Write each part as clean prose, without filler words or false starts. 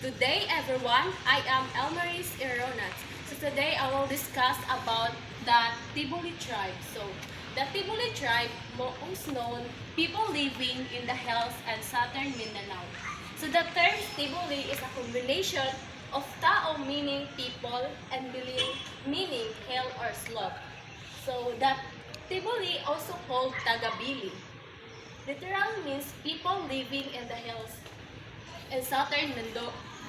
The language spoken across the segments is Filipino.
Good day everyone, I am Elmaris Ironat. So today I will discuss about the Tibuli tribe. So the Tibuli tribe, most known people living in the hills and southern Mindanao. So the term Tibuli is a combination of Tao meaning people and Bili meaning hill or slope. So the Tibuli also called Tagabili. Literal means people living in the hills in southern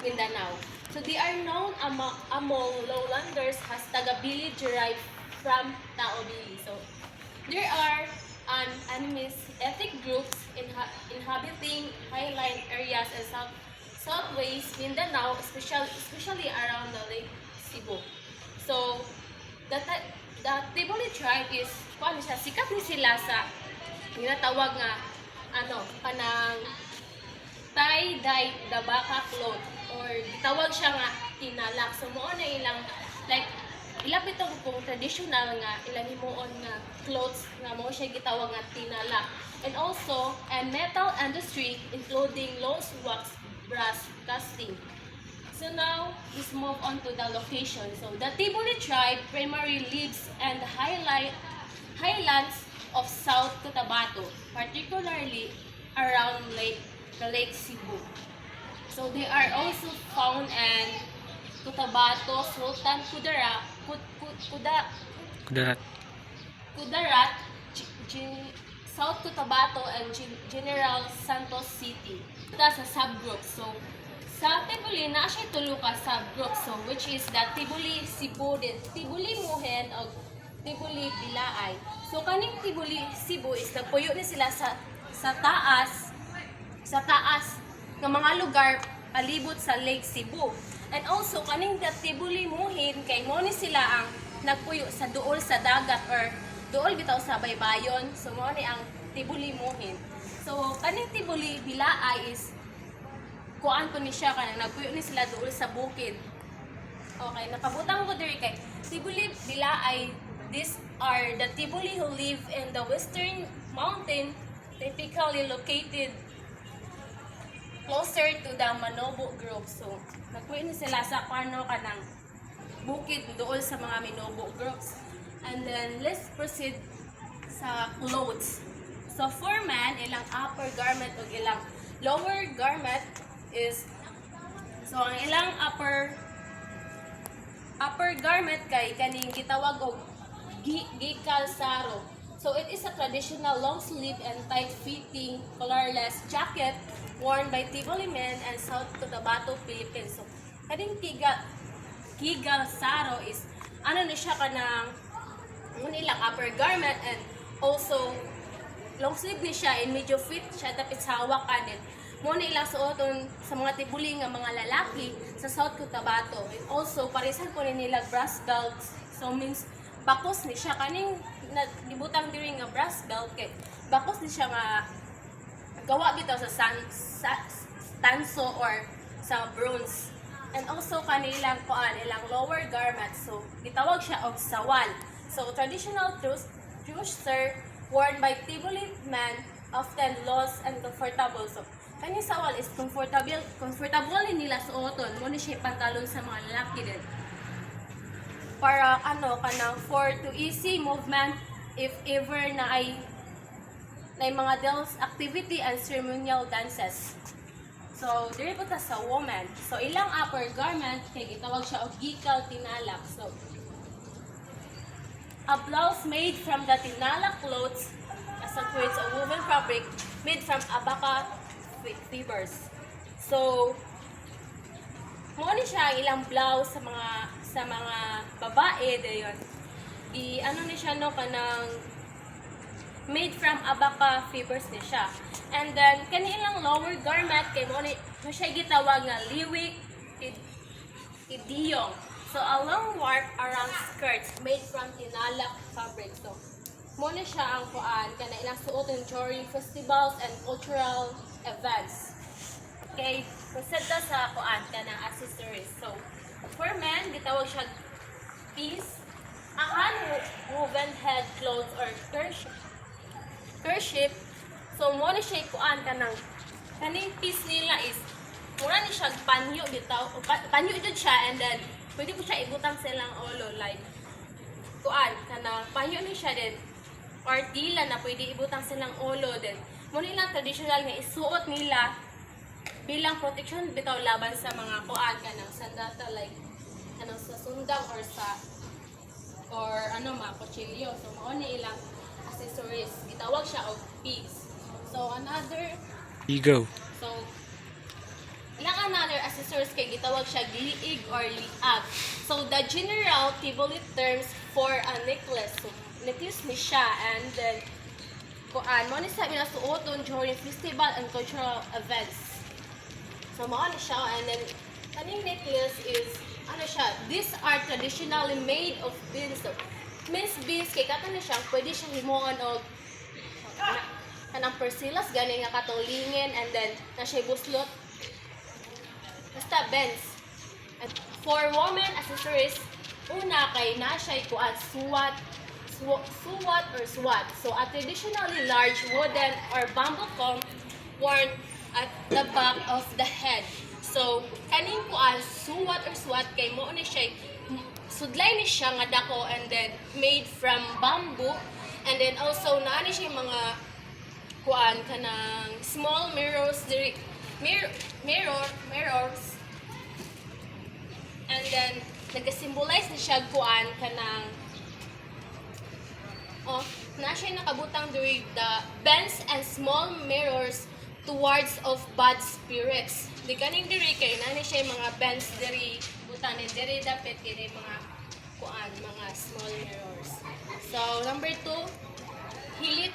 Mindanao. So they are known among lowlanders as Tagabili derived from Taobili. So there are animist ethnic groups inhabiting highland areas in southwest Mindanao, especially around the Lake Cebu. So the Tiboli tribe is sikat ni sila sa ginatawag nga kanang tie-dye the baka cloth or gitawag siya nga tinalak. So mo na ilang like ilapit ito kung traditional nga ilang himuon nga clothes nga mo siya gitawag nga tinalak. And also and metal industry including loose wax, brass, casting. So now let's move on to the location. So the Tiboli tribe primarily lives in the highlands of South Cotabato, particularly around the Lake Cebu. So they are also found in Cotabato, Sultan Kudarat, South Cotabato, and General Santos City. Ito sa subgroup. So sa Tibuli na siya tulo ka subgroup. So which is the Tibuli Cebu, Tibuli Muhen, o Tibuli Bilaay. So kaning Tibuli Cebu is napuyo ni sila sa taas ng mga lugar palibot sa Lake Cebu. And also kaning the Tibuli Muhin kay mo ni sila ang nagpuyo sa duol sa dagat or duol bitaw sa baybayon. So mo ni ang Tibuli Muhin. So kaning Tibuli Bilaay is kuan ko ni siya kanang nagpuyo ni sila duol sa bukid. Okay, nakabutang ko diri kay Tibuli Bilaay. These are the Tibuli who live in the western mountain, typically located closer to the Manobo group. So, nagpuyo ni sila sa kanang bukid dool sa mga Manobo groups. And then, let's proceed sa clothes. So, for men, ilang upper garment o ilang lower garment is, so, ang ilang upper garment kay kaning gitawag og gikalsaro. So it is a traditional long sleeve and tight fitting colorless jacket worn by Tiboli men and South Cotabato, Philippines. So kaning gikalsaro is ni siya kanang nilang upper garment and also long sleeve ni siya and medyo fit siya dapat sa hawakan. Mo na ilang suoton sa mga Tibuli nga mga lalaki sa South Cotabato. And also parisan po nila brass belts. So means bakos ni siya kaning gibutang diri nga brass belt kay bakos ni siya nga gawa bitaw sa tanso or sa bronze. And also kanilang ilang lower garments, so gitawag siya og sawal. So traditional trouser worn by Tiboli men, often loose and comfortable. So kani sawal is comfortable nila suoton mo ni siya pantalon sa mga lalaki din. Para for to easy movement if ever na ay mga dance activity and ceremonial dances. So diri po ta sa woman. So ilang upper garment kay gitawag siya og gikal tinalak. So a blouse made from the tinalak clothes as a creates a woven fabric made from abaca fibers. So mo ni siya ilang blouse sa mga babae dayon. Ni siya kanang made from abaca fibers ni siya. And then kani ilang lower garment kay mo siya gitawag nga liwik idiyong. So a long warp around skirts made from tinalak fabric. So mo ni siya ang kana ilang suoton during festivals and cultural events. Okay, proceed sa kanang accessories. So for men gitawag siya piece, a hand-woven head clothes or kerchief. So mo ni siya kaning piece nila is mura ni siya panyo bitaw, panyo jud siya, and then pwede po siya ibutang sa ilang ulo, like kuan kanang panyo ni siya din or tila na pwede ibutang silang ulo din. Mo nilang traditional nga isuot nila bilang protection bitaw laban sa mga kuan kanang sandata, like kanang sa sundang or mga kutsilyo. So mao ni ilang accessories, gitawag siya og piece. So another Ego. so ilang another accessories kay gitawag siya liig or liag. So the general Tiboli terms for a necklace. So necklace ni siya, and then kuan mo ni sa minasuoton during festival and cultural events. So mao ni siya, and then kaning necklace is siya, these are traditionally made of beads. So means beads kay kato ni siya pwede siya himuon og kanang persilas gani nga katulingin, and then na siya buslot basta bends. And for women accessories, una kay na siya kuan suwat or swat. So a traditionally large wooden or bamboo comb worn at the back of the head. So kaning kuan suwat or swat kay mo ni siya sudlay ni siya nga dako, and then made from bamboo, and then also naani siya mga kuan kanang small mirrors mirrors, and then nag-symbolize ni siya kuan kanang na siya nakabutang diri the bends and small mirrors towards of bad spirits. Di kaning diri kay nani siya mga bends diri butang ni diri dapat kay mga kuan mga small mirrors. So number 2, hilit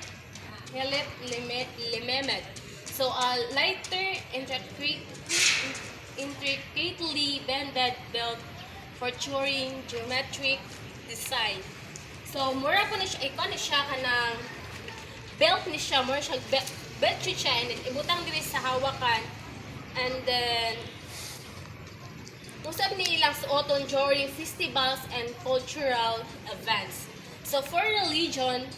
limemet. So a lighter intricately bended belt featuring geometric design. So mura po ni siya, ikon ni siya kanang belt ni siya, mura siya belt siya, and then ibutang diri sa hawakan, and then usab ni ilang suoton during festivals and cultural events. So for religion,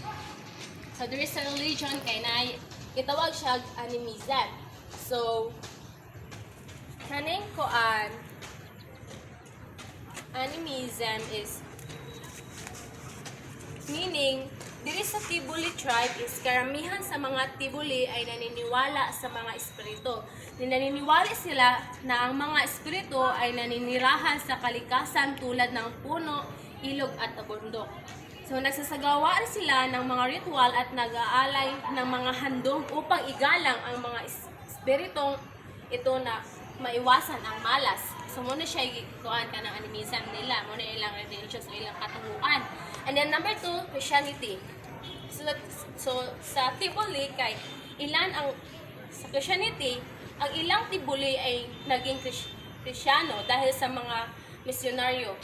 so there is a religion kay na gitawag siya animism. So kaning koan animism is meaning diri sa Tiboli tribe is karamihan sa mga Tiboli ay naniniwala sa mga espiritu. Naniniwala sila na ang mga espiritu ay naninirahan sa kalikasan tulad ng puno, ilog at bundok. So nagsasagawa sila ng mga ritual at nag-aalay ng mga handog upang igalang ang mga espiritong ito na maiwasan ang malas. So muna siya kuan ka ng animism nila, muna ilang religion sa ilang katunguan. And then number 2, Christianity. So sa Tiboli kay ilan ang sa Christianity, ang ilang Tiboli ay naging Kristyano dahil sa mga misyonaryo.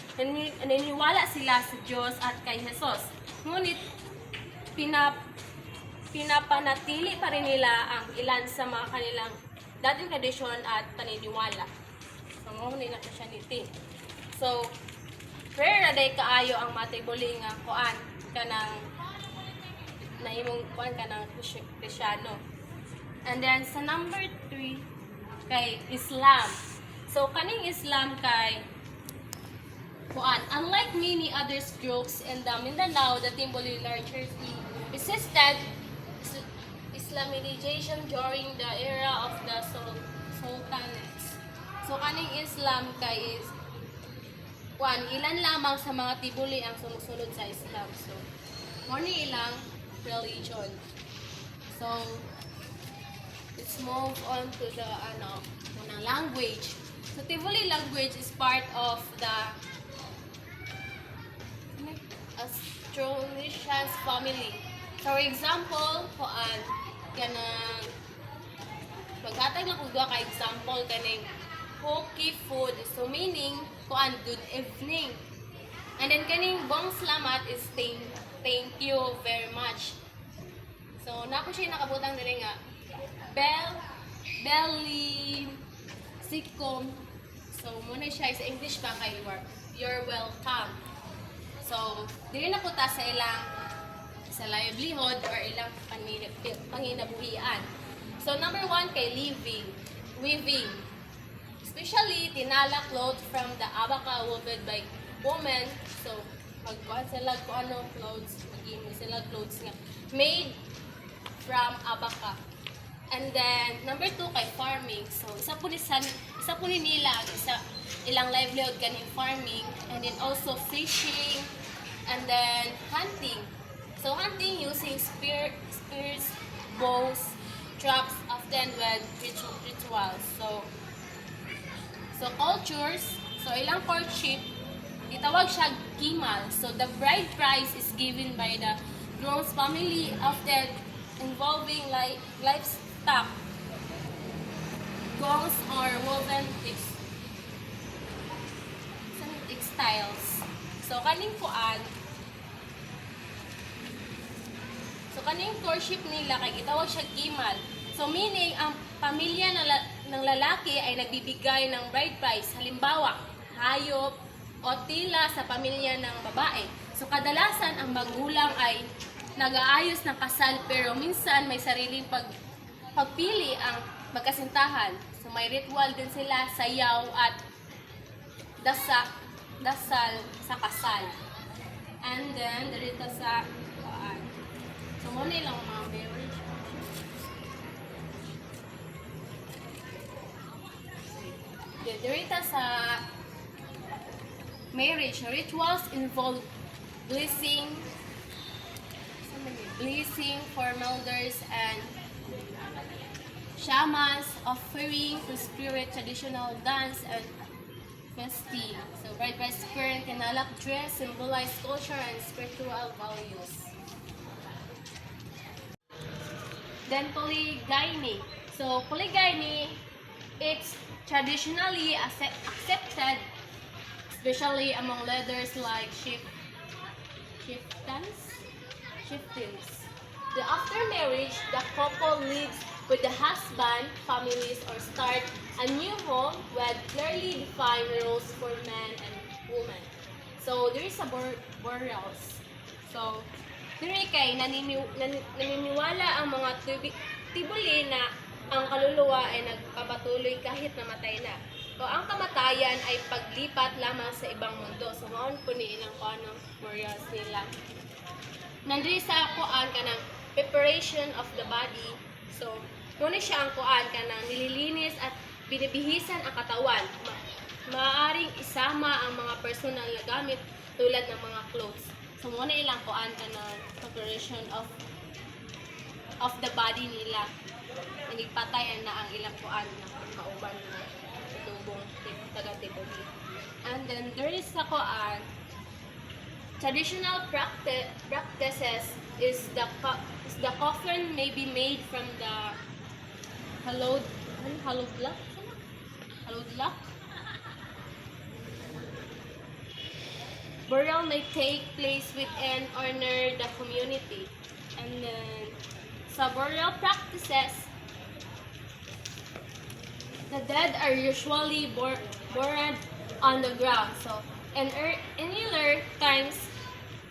Naniniwala sila sa Diyos at kay Jesus. Ngunit pinapanatili pa rin nila ang ilan sa mga kanilang dating tradisyon at paniniwala. So mo ni na Christianity. So rare day kaayo ang matibuli nga kuan kanang naimong kuan kanang Kristiyano. And then sa number 3 kay Islam. So kaning Islam kay kuan, unlike many other groups in the Mindanao, the Timboli largely resisted Islamization during the era of the Sultanates. So kaning Islam kay is kuan, ilan lamang sa mga Tiboli ang sumusunod sa Islam. So more ni ilang religion. So let's move on to the language. So Tiboli language is part of the Austronesians family. For example, kuan kanang maghatag lang kung duha ka example kaning Hoki food, so meaning kuan good evening. And then kaning bong salamat is thank you very much. So nako siya nakabutang diri nga belly sikom. So muna siya sa English pa kay you're welcome. So dili na po ta sa ilang sa livelihood or ilang panginabuhian. So number 1 kay weaving. especially tinala clothes from the abaka woven by women. So, magkuhan sila kung anong clothes, mag-imo sila clothes nga made from abaka. And then, number 2 kay farming. So, isa po ni nila, ilang livelihood kaning farming, and then also fishing, and then hunting. So, hunting using spears, bows, traps, often with rituals. So cultures, so ilang courtship, itawag siya gimal. So, the bride price is given by the groom's family, often involving livestock, gongs, or woven textiles. So, kaning courtship nila, kay itawag siya gimal. So, meaning, ang pamilya ng lalaki ay nagbibigay ng bride price. Halimbawa, hayop o tila sa pamilya ng babae. So, kadalasan, ang magulang ay nag-aayos ng kasal, pero minsan may sariling pagpili ang magkasintahan. So, may ritual din sila, sayaw at dasal sa kasal. And then, dito sa so, muna ilang mga marriage. Dito sa marriage, rituals involve blessing for elders and shamans, offering to spirit, traditional dance, and festing. So, bride price current tinalak dress symbolize culture and spiritual values. Then, polygyny. So, polygyny, it's traditionally accepted, especially among leaders like chieftains. After marriage, the couple lives with the husband, families, or start a new home with clearly defined roles for men and women. So, there is a burials. So, diri kay naniniwala ang mga tibuli na ang kaluluwa ay nagpapatuloy kahit namatay na. O ang kamatayan ay paglipat lamang sa ibang mundo. So, maon po ni ilang kuanong burials nila. Nandiri sa kuan ka ng preparation of the body. So, muna siya ang kuan ka ng nililinis at binibihisan ang katawan. Maaaring isama ang mga personal na gamit tulad ng mga clothes. So, muna ilang kuan ka ng preparation of the body nila. Inigpatay na ang ilang kuan na kauban na itubong taga-tibuli. And then, there is sa kuan, traditional practices is the coffin may be made from the hollowed block. Burial may take place within honor the community. And then, sa burial practices, the dead are usually buried on the ground. So, in earlier times,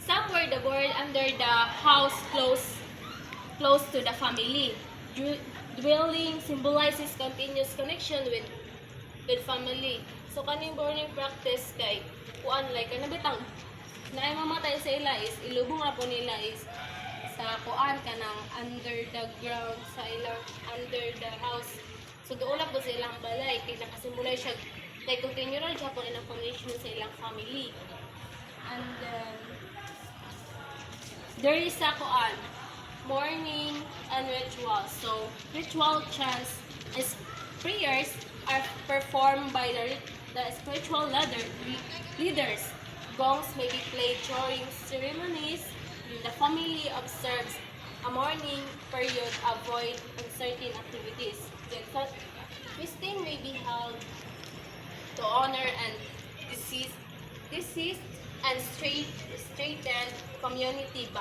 some were buried under the house close to the family. Dwelling symbolizes continuous connection with family. So, kaning burning practice kay kuan like kanabitang na mamatay sa ila is ilubong ra po nila is sa kuan kanang under the ground sa ilang under the house. So, doon lang po sa ilang balay kay nakasimulay siya like continual siya po ilang connection sa ilang family. And then there is a kuan mourning and rituals. So, ritual chants is prayers are performed by the spiritual leaders. Gongs may be played during ceremonies. The family observes a mourning period, avoid uncertain activities. The feasting may be held to honor and deceased and straighten community bonds.